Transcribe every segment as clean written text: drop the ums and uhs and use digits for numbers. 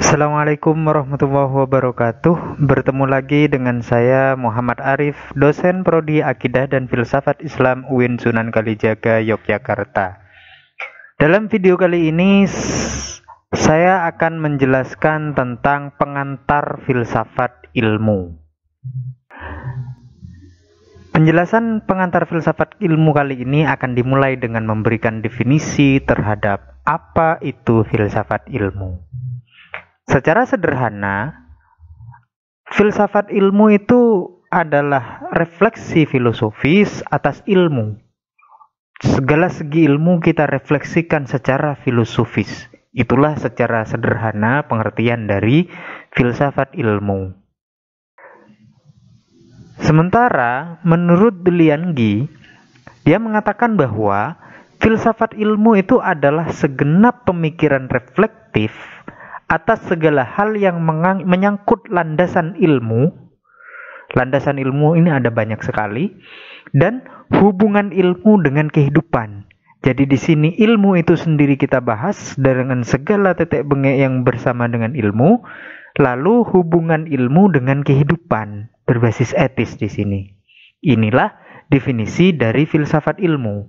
Assalamualaikum warahmatullahi wabarakatuh. Bertemu lagi dengan saya Muhammad Arif, dosen Prodi Akidah dan Filsafat Islam UIN Sunan Kalijaga, Yogyakarta. Dalam video kali ini saya akan menjelaskan tentang pengantar filsafat ilmu. Penjelasan pengantar filsafat ilmu kali ini akan dimulai dengan memberikan definisi terhadap apa itu filsafat ilmu. Secara sederhana, filsafat ilmu itu adalah refleksi filosofis atas ilmu. Segala segi ilmu kita refleksikan secara filosofis. Itulah secara sederhana pengertian dari filsafat ilmu. Sementara menurut Delianggi, dia mengatakan bahwa filsafat ilmu itu adalah segenap pemikiran reflektif atas segala hal yang menyangkut landasan ilmu. Landasan ilmu ini ada banyak sekali, dan hubungan ilmu dengan kehidupan. Jadi di sini ilmu itu sendiri kita bahas dengan segala tetek bengek yang bersama dengan ilmu, lalu hubungan ilmu dengan kehidupan berbasis etis di sini. Inilah definisi dari filsafat ilmu.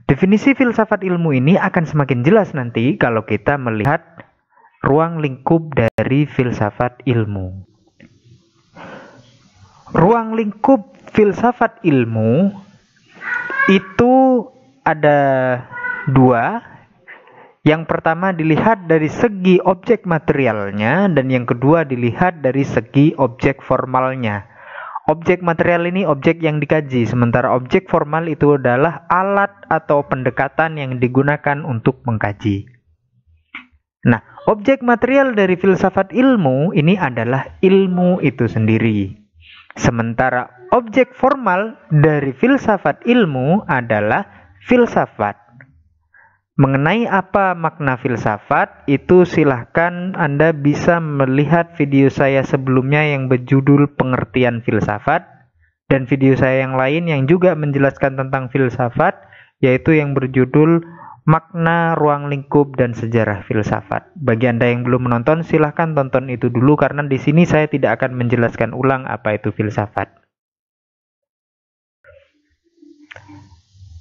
Definisi filsafat ilmu ini akan semakin jelas nanti kalau kita melihat ruang lingkup dari filsafat ilmu. Ruang lingkup filsafat ilmu itu ada dua. Yang pertama dilihat dari segi objek materialnya, dan yang kedua dilihat dari segi objek formalnya. Objek material ini objek yang dikaji, sementara objek formal itu adalah alat atau pendekatan yang digunakan untuk mengkaji. Nah, objek material dari filsafat ilmu ini adalah ilmu itu sendiri. Sementara objek formal dari filsafat ilmu adalah filsafat. Mengenai apa makna filsafat, itu silahkan Anda bisa melihat video saya sebelumnya yang berjudul Pengertian Filsafat, dan video saya yang lain yang juga menjelaskan tentang filsafat, yaitu yang berjudul Makna Ruang Lingkup dan Sejarah Filsafat. Bagi Anda yang belum menonton, silahkan tonton itu dulu karena di sini saya tidak akan menjelaskan ulang apa itu filsafat.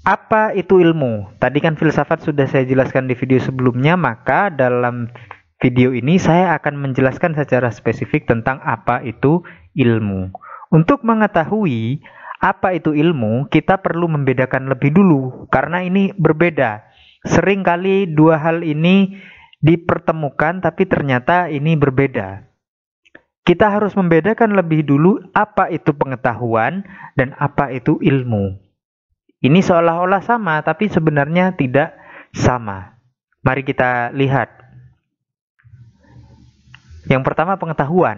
Apa itu ilmu? Tadi kan filsafat sudah saya jelaskan di video sebelumnya, maka dalam video ini saya akan menjelaskan secara spesifik tentang apa itu ilmu. Untuk mengetahui apa itu ilmu, kita perlu membedakan lebih dulu karena ini berbeda. Seringkali dua hal ini dipertemukan tapi ternyata ini berbeda. Kita harus membedakan lebih dulu apa itu pengetahuan dan apa itu ilmu. Ini seolah-olah sama tapi sebenarnya tidak sama. Mari kita lihat. Yang pertama pengetahuan.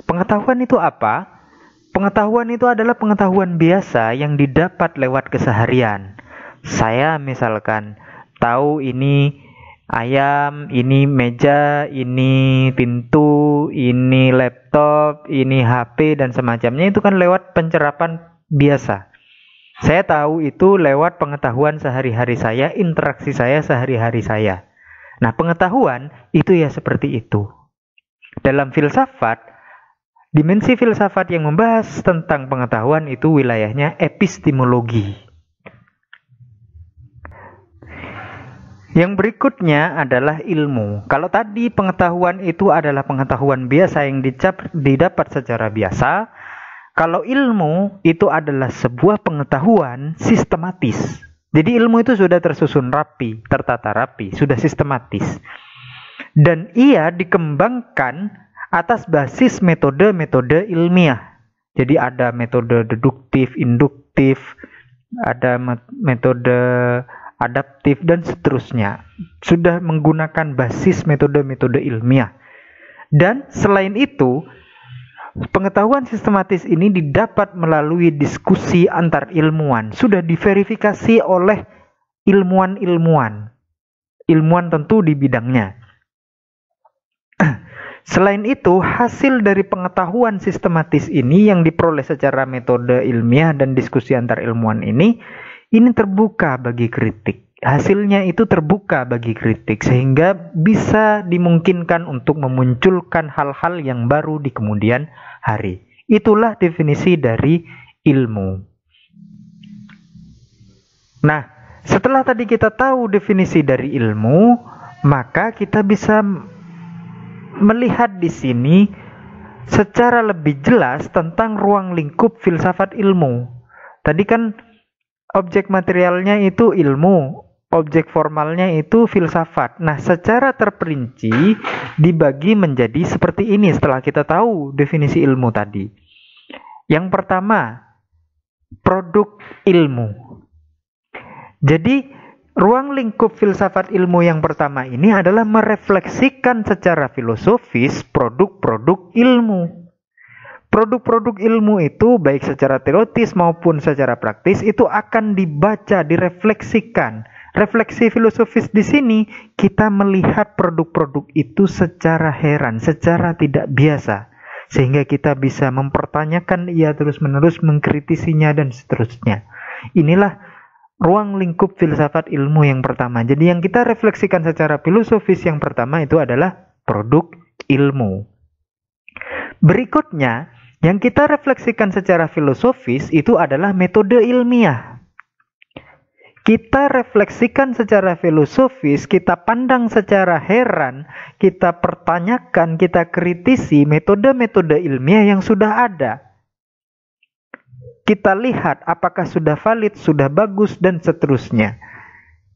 Pengetahuan itu apa? Pengetahuan itu adalah pengetahuan biasa yang didapat lewat keseharian. Saya misalkan tahu ini ayam, ini meja, ini pintu, ini laptop, ini HP, dan semacamnya. Itu kan lewat pencerapan biasa. Saya tahu itu lewat pengetahuan sehari-hari saya, interaksi saya sehari-hari saya. Nah, pengetahuan itu ya seperti itu. Dalam filsafat, dimensi filsafat yang membahas tentang pengetahuan itu wilayahnya epistemologi. Yang berikutnya adalah ilmu. Kalau tadi pengetahuan itu adalah pengetahuan biasa yang didapat secara biasa, kalau ilmu itu adalah sebuah pengetahuan sistematis. Jadi ilmu itu sudah tersusun rapi, tertata rapi, sudah sistematis. Dan ia dikembangkan atas basis metode-metode ilmiah. Jadi ada metode deduktif, induktif, ada metode adaptif, dan seterusnya. Sudah menggunakan basis metode-metode ilmiah. Dan selain itu, pengetahuan sistematis ini didapat melalui diskusi antar ilmuwan. Sudah diverifikasi oleh ilmuwan-ilmuwan. Ilmuwan tentu di bidangnya. Selain itu, hasil dari pengetahuan sistematis ini yang diperoleh secara metode ilmiah dan diskusi antar ilmuwan ini terbuka bagi kritik. hasilnya itu terbuka bagi kritik, sehingga bisa dimungkinkan untuk memunculkan hal-hal yang baru di kemudian hari. Itulah definisi dari ilmu. Nah, setelah tadi kita tahu definisi dari ilmu, maka kita bisa melihat di sini secara lebih jelas tentang ruang lingkup filsafat ilmu. Tadi kan objek materialnya itu ilmu, objek formalnya itu filsafat. Nah, secara terperinci dibagi menjadi seperti ini setelah kita tahu definisi ilmu tadi. Yang pertama, produk ilmu. Jadi, ruang lingkup filsafat ilmu yang pertama ini adalah merefleksikan secara filosofis produk-produk ilmu. Produk-produk ilmu itu baik secara teoritis maupun secara praktis itu akan dibaca, direfleksikan. Refleksi filosofis di sini kita melihat produk-produk itu secara heran, secara tidak biasa, sehingga kita bisa mempertanyakan ia terus-menerus, mengkritisinya dan seterusnya. Inilah ruang lingkup filsafat ilmu yang pertama. Jadi yang kita refleksikan secara filosofis yang pertama itu adalah produk ilmu. Berikutnya, yang kita refleksikan secara filosofis itu adalah metode ilmiah. Kita refleksikan secara filosofis, kita pandang secara heran, kita pertanyakan, kita kritisi metode-metode ilmiah yang sudah ada. Kita lihat apakah sudah valid, sudah bagus, dan seterusnya.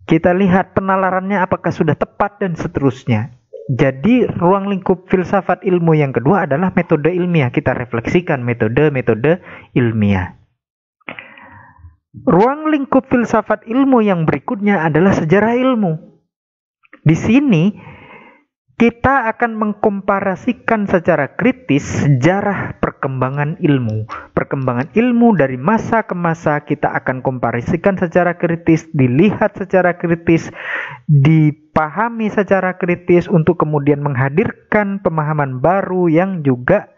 Kita lihat penalarannya apakah sudah tepat, dan seterusnya. Jadi ruang lingkup filsafat ilmu yang kedua adalah metode ilmiah. Kita refleksikan metode-metode ilmiah. Ruang lingkup filsafat ilmu yang berikutnya adalah sejarah ilmu. Di sini kita akan mengkomparasikan secara kritis sejarah perkembangan ilmu. Perkembangan ilmu dari masa ke masa kita akan komparasikan secara kritis, dilihat secara kritis, dipahami secara kritis untuk kemudian menghadirkan pemahaman baru yang juga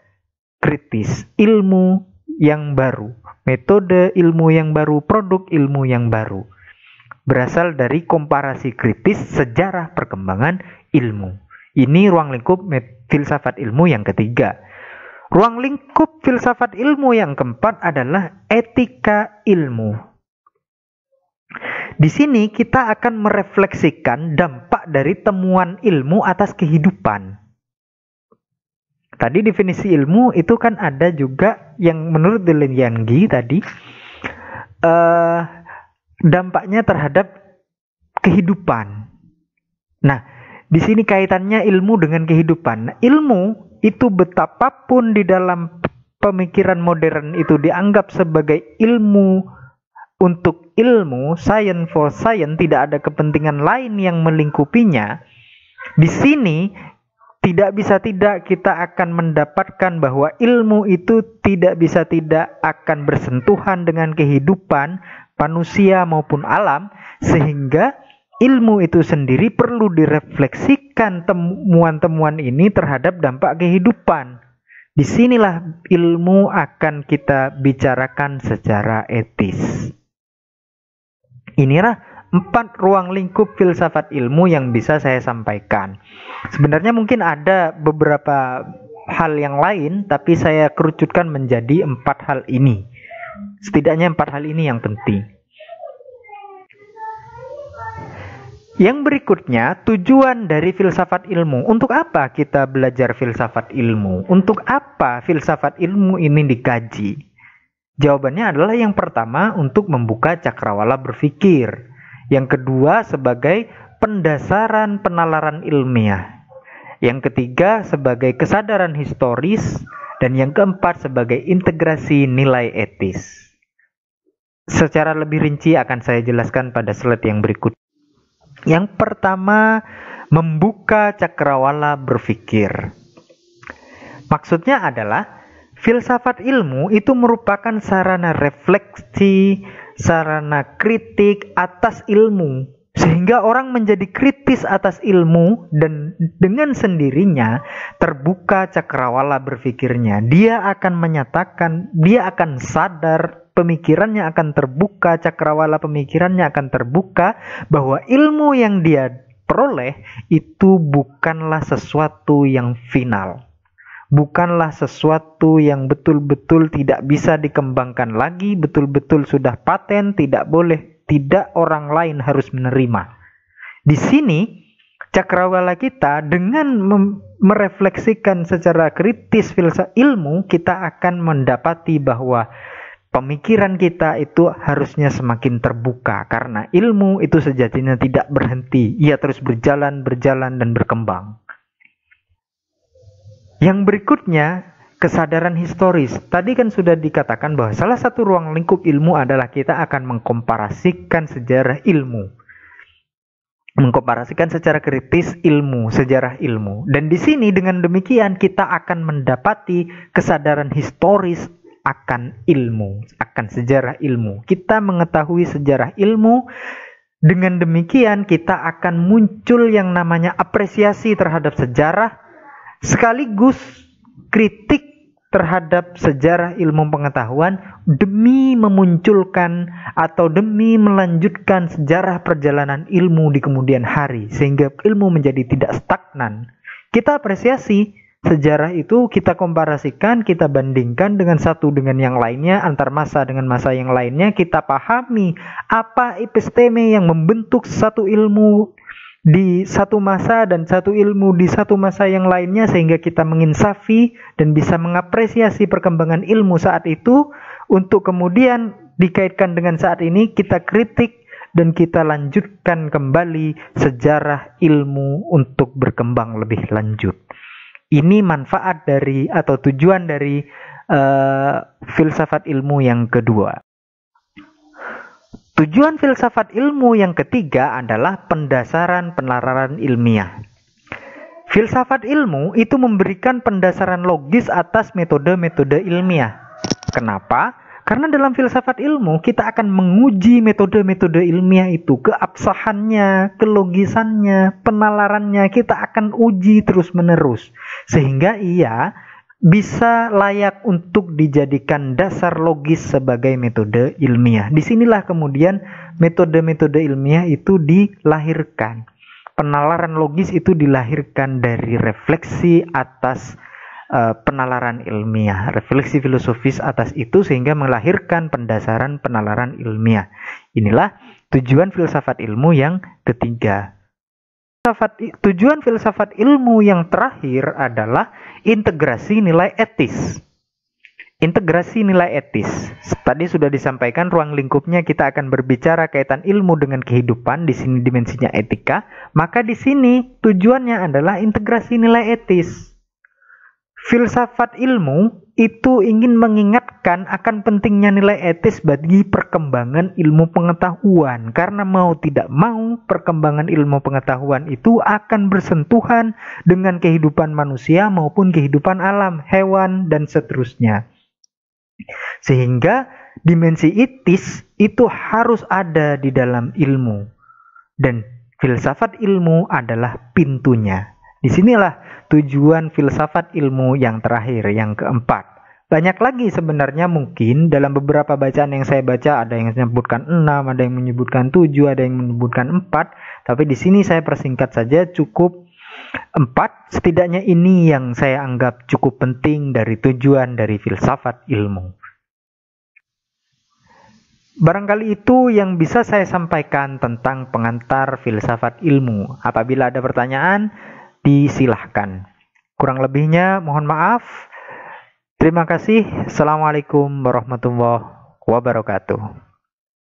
kritis. Ilmu yang baru, metode ilmu yang baru, produk ilmu yang baru. Berasal dari komparasi kritis sejarah perkembangan ilmu. Ini ruang lingkup filsafat ilmu yang ketiga. Ruang lingkup filsafat ilmu yang keempat adalah etika ilmu. Di sini kita akan merefleksikan dampak dari temuan ilmu atas kehidupan. Tadi definisi ilmu itu kan ada juga yang menurut Deng Yanggi tadi dampaknya terhadap kehidupan. Nah, di sini kaitannya ilmu dengan kehidupan. Ilmu itu betapapun di dalam pemikiran modern itu dianggap sebagai ilmu untuk ilmu, science for science, tidak ada kepentingan lain yang melingkupinya. Di sini tidak bisa tidak kita akan mendapatkan bahwa ilmu itu tidak bisa tidak akan bersentuhan dengan kehidupan manusia maupun alam, sehingga ilmu itu sendiri perlu direfleksikan temuan-temuan ini terhadap dampak kehidupan. Disinilah ilmu akan kita bicarakan secara etis. Inilah 4 ruang lingkup filsafat ilmu yang bisa saya sampaikan. Sebenarnya mungkin ada beberapa hal yang lain, tapi saya kerucutkan menjadi 4 hal ini. Setidaknya 4 hal ini yang penting. Yang berikutnya, tujuan dari filsafat ilmu. Untuk apa kita belajar filsafat ilmu? Untuk apa filsafat ilmu ini dikaji? Jawabannya adalah yang pertama, untuk membuka cakrawala berpikir. Yang kedua, sebagai pendasaran penalaran ilmiah. Yang ketiga, sebagai kesadaran historis. Dan yang keempat, sebagai integrasi nilai etis. Secara lebih rinci akan saya jelaskan pada slide yang berikut. Yang pertama, membuka cakrawala berpikir. Maksudnya adalah filsafat ilmu itu merupakan sarana refleksi, sarana kritik atas ilmu, sehingga orang menjadi kritis atas ilmu dan dengan sendirinya terbuka cakrawala berpikirnya. Dia akan menyatakan, dia akan sadar pemikirannya akan terbuka, cakrawala pemikirannya akan terbuka, bahwa ilmu yang dia peroleh itu bukanlah sesuatu yang final. Bukanlah sesuatu yang betul-betul tidak bisa dikembangkan lagi, betul-betul sudah paten, tidak boleh, tidak orang lain harus menerima. Di sini cakrawala kita dengan merefleksikan secara kritis filsafat ilmu, kita akan mendapati bahwa pemikiran kita itu harusnya semakin terbuka, karena ilmu itu sejatinya tidak berhenti, ia terus berjalan, dan berkembang. Yang berikutnya, kesadaran historis. Tadi kan sudah dikatakan bahwa salah satu ruang lingkup ilmu adalah kita akan mengkomparasikan sejarah ilmu. Mengkomparasikan secara kritis ilmu, sejarah ilmu. Dan di sini dengan demikian kita akan mendapati kesadaran historis akan ilmu, akan sejarah ilmu. Kita mengetahui sejarah ilmu, dengan demikian kita akan muncul yang namanya apresiasi terhadap sejarah, sekaligus kritik terhadap sejarah ilmu pengetahuan demi memunculkan atau demi melanjutkan sejarah perjalanan ilmu di kemudian hari, sehingga ilmu menjadi tidak stagnan. Kita apresiasi sejarah itu, kita komparasikan, kita bandingkan dengan satu dengan yang lainnya, antar masa dengan masa yang lainnya, kita pahami apa episteme yang membentuk satu ilmu di satu masa dan satu ilmu di satu masa yang lainnya, sehingga kita menginsafi dan bisa mengapresiasi perkembangan ilmu saat itu, untuk kemudian dikaitkan dengan saat ini, kita kritik dan kita lanjutkan kembali sejarah ilmu untuk berkembang lebih lanjut. Ini manfaat dari atau tujuan dari filsafat ilmu yang kedua. Tujuan filsafat ilmu yang ketiga adalah pendasaran penalaran ilmiah. Filsafat ilmu itu memberikan pendasaran logis atas metode-metode ilmiah. Kenapa? Karena dalam filsafat ilmu kita akan menguji metode-metode ilmiah itu, keabsahannya, kelogisannya, penalarannya, kita akan uji terus-menerus. Sehingga ia bisa layak untuk dijadikan dasar logis sebagai metode ilmiah. Disinilah kemudian metode-metode ilmiah itu dilahirkan. Penalaran logis itu dilahirkan dari refleksi atas penalaran ilmiah, refleksi filosofis atas itu, sehingga melahirkan pendasaran penalaran ilmiah. Inilah tujuan filsafat ilmu yang ketiga. Tujuan filsafat ilmu yang terakhir adalah integrasi nilai etis. Integrasi nilai etis. Tadi sudah disampaikan ruang lingkupnya, kita akan berbicara kaitan ilmu dengan kehidupan, di sini dimensinya etika. Maka di sini tujuannya adalah integrasi nilai etis. Filsafat ilmu itu ingin mengingatkan akan pentingnya nilai etis bagi perkembangan ilmu pengetahuan. Karena mau tidak mau, perkembangan ilmu pengetahuan itu akan bersentuhan dengan kehidupan manusia maupun kehidupan alam, hewan, dan seterusnya. Sehingga dimensi etis itu harus ada di dalam ilmu. Dan filsafat ilmu adalah pintunya. Disinilah tujuan filsafat ilmu yang terakhir, yang keempat. Banyak lagi sebenarnya, mungkin dalam beberapa bacaan yang saya baca ada yang menyebutkan 6, ada yang menyebutkan 7, ada yang menyebutkan 4. Tapi di sini saya persingkat saja, cukup 4. Setidaknya ini yang saya anggap cukup penting dari tujuan dari filsafat ilmu. Barangkali itu yang bisa saya sampaikan tentang pengantar filsafat ilmu. Apabila ada pertanyaan, disilahkan. Kurang lebihnya mohon maaf. Terima kasih. Assalamualaikum warahmatullahi wabarakatuh.